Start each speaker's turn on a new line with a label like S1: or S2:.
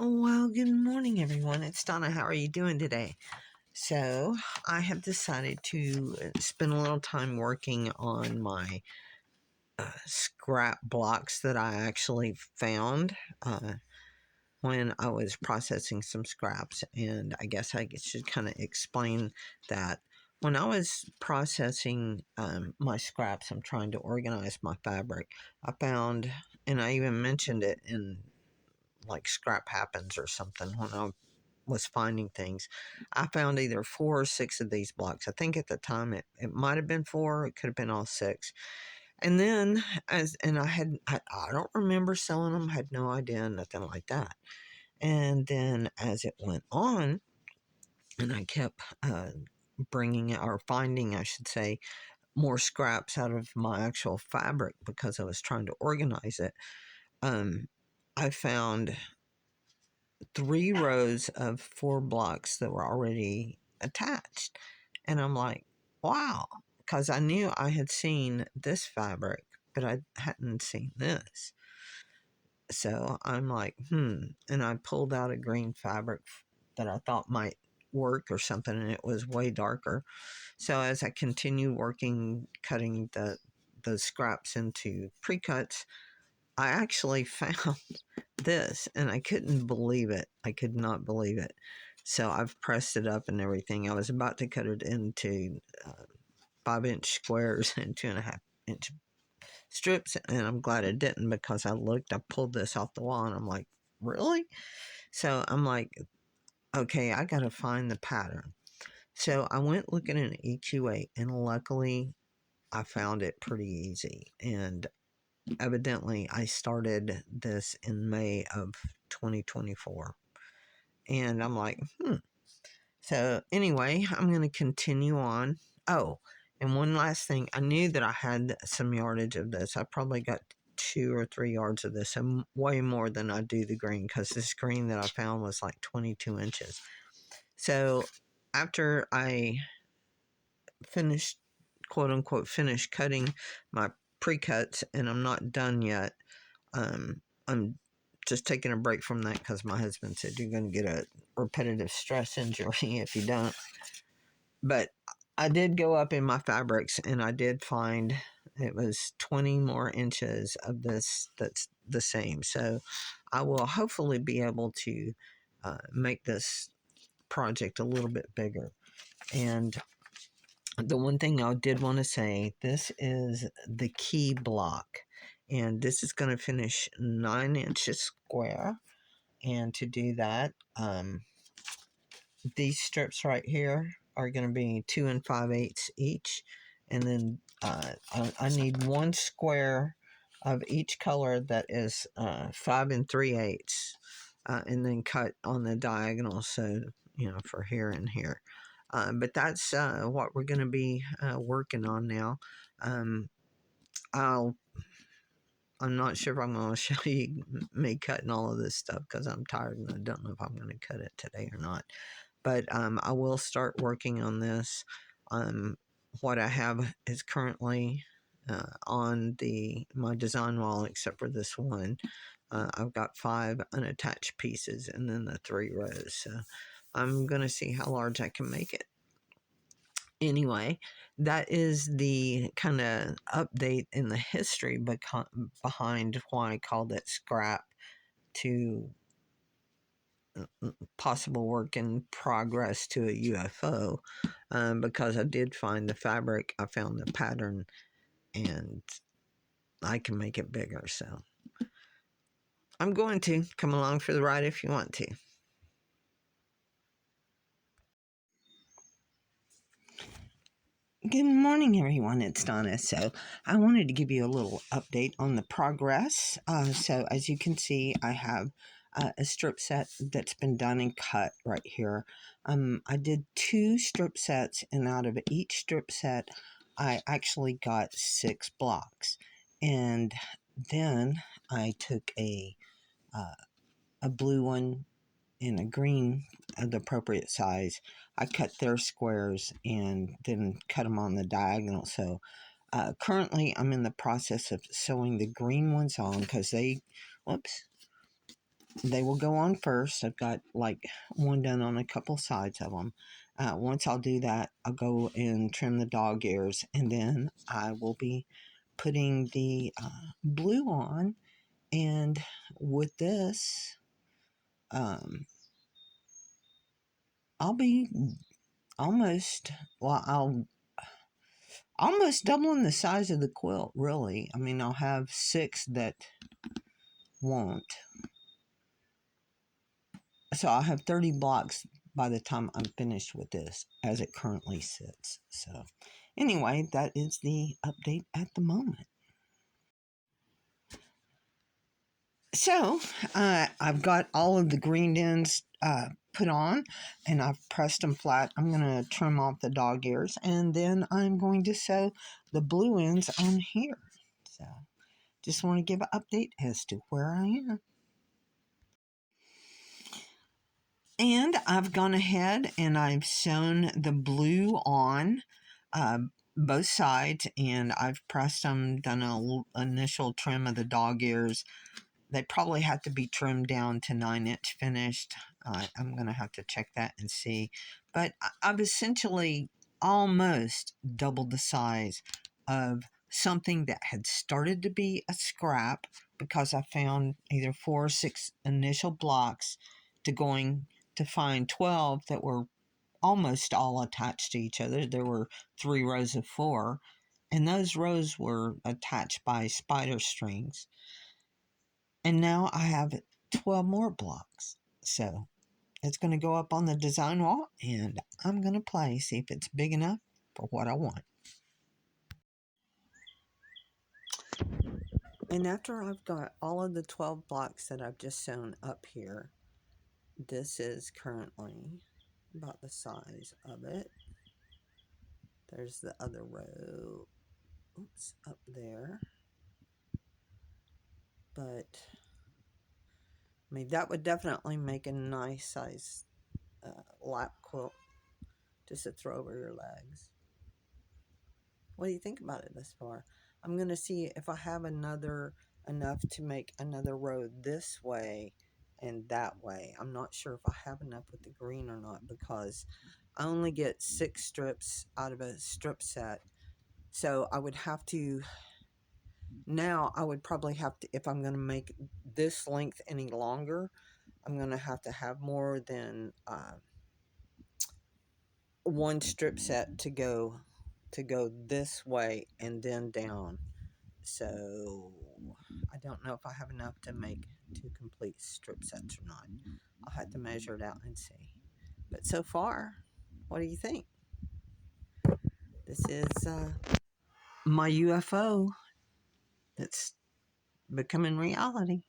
S1: Well, good morning, everyone. It's Donna. How are you doing today? So, I have decided to spend a little time working on my scrap blocks that I actually found when I was processing some scraps. And I guess I should kind of explain that. When I was processing my scraps, I'm trying to organize my fabric. I found, and I even mentioned it in like Scrap Happens or something when I was finding things. I found either 4 or 6 of these blocks. I think at the time it might have been 4, it could have been all 6. And then I don't remember selling them, had no idea, nothing like that. And then as it went on, and I kept bringing or finding, I should say, more scraps out of my actual fabric because I was trying to organize it. Um, I found 3 rows of 4 blocks that were already attached. And I'm like, wow, because I knew I had seen this fabric, but I hadn't seen this. So I'm like, And I pulled out a green fabric that I thought might work or something, and it was way darker. So as I continued working, cutting those scraps into pre-cuts, I actually found this, and I couldn't believe it. I could not believe it. So I've pressed it up and everything. I was about to cut it into 5-inch squares and 2.5-inch strips, and I'm glad I didn't because I pulled this off the wall, and I'm like, really? So I'm like, okay, I got to find the pattern. So I went looking in EQ8, and luckily I found it pretty easy. And evidently I started this in May of 2024. And I'm like, So anyway, I'm going to continue on. Oh, and one last thing. I knew that I had some yardage of this. I probably got 2 or 3 yards of this, and way more than I do the green, because this green that I found was like 22 inches. So after I finished, quote unquote, finished cutting my pre-cuts, and I'm not done yet, I'm just taking a break from that because my husband said you're going to get a repetitive stress injury if you don't. But I did go up in my fabrics, and I did find it was 20 more inches of this that's the same. So I will hopefully be able to make this project a little bit bigger. And the one thing I did want to say, this is the key block, and this is going to finish 9 inches square. And to do that, these strips right here are going to be 2 5/8 each, and then I need 1 square of each color that is 5 3/8, and then cut on the diagonal, so for here and here. But that's what we're going to be working on now. Um, I'll I'm not sure if I'm going to show you me cutting all of this stuff because I'm tired and I don't know if I'm going to cut it today or not. But I will start working on this. What I have is currently on my design wall, except for this one. I've got 5 unattached pieces and then the 3 rows. So I'm going to see how large I can make it. Anyway, that is the kind of update in the history behind why I called it scrap to possible work in progress to a UFO, because I did find the fabric, I found the pattern, and I can make it bigger. So I'm going to come along for the ride if you want to. Good morning, everyone. It's Donna. So I wanted to give you a little update on the progress. So as you can see, I have a strip set that's been done and cut right here. I did 2 strip sets, and out of each strip set, I actually got 6 blocks. And then I took a blue one and a green of the appropriate size. I cut their squares and then cut them on the diagonal. So currently I'm in the process of sewing the green ones on because whoops, they will go on first. I've got like one done on a couple sides of them. Once I'll do that, I'll go and trim the dog ears, and then I will be putting the blue on. And with this, um, I'll be almost, well, I'll almost doubling the size of the quilt, really. I mean, I'll have 6 that won't. So I'll have 30 blocks by the time I'm finished with this as it currently sits. So anyway, that is the update at the moment. So I've got all of the green ends put on, and I've pressed them flat. I'm going to trim off the dog ears, and then I'm going to sew the blue ends on here. So just want to give an update as to where I am. And I've gone ahead and I've sewn the blue on both sides, and I've pressed them, done an initial trim of the dog ears. They probably have to be trimmed down to 9-inch finished. I'm going to have to check that and see. But I've essentially almost doubled the size of something that had started to be a scrap, because I found either 4 or 6 initial blocks, to going to find 12 that were almost all attached to each other. There were 3 rows of 4, and those rows were attached by spider strings. And now I have 12 more blocks. So it's going to go up on the design wall, and I'm going to play, see if it's big enough for what I want. And after I've got all of the 12 blocks that I've just sewn up here, this is currently about the size of it. There's the other row, oops, up there. But I mean, that would definitely make a nice size lap quilt just to throw over your legs. What do you think about it this far? I'm going to see if I have enough to make another row this way and that way. I'm not sure if I have enough with the green or not, because I only get 6 strips out of a strip set. So I would have to, now I would probably have to, if I'm going to make this length any longer, I'm going to have more than 1 strip set to go this way and then down. So I don't know if I have enough to make 2 complete strip sets or not. I'll have to measure it out and see. But so far, what do you think? This is my UFO that's becoming reality.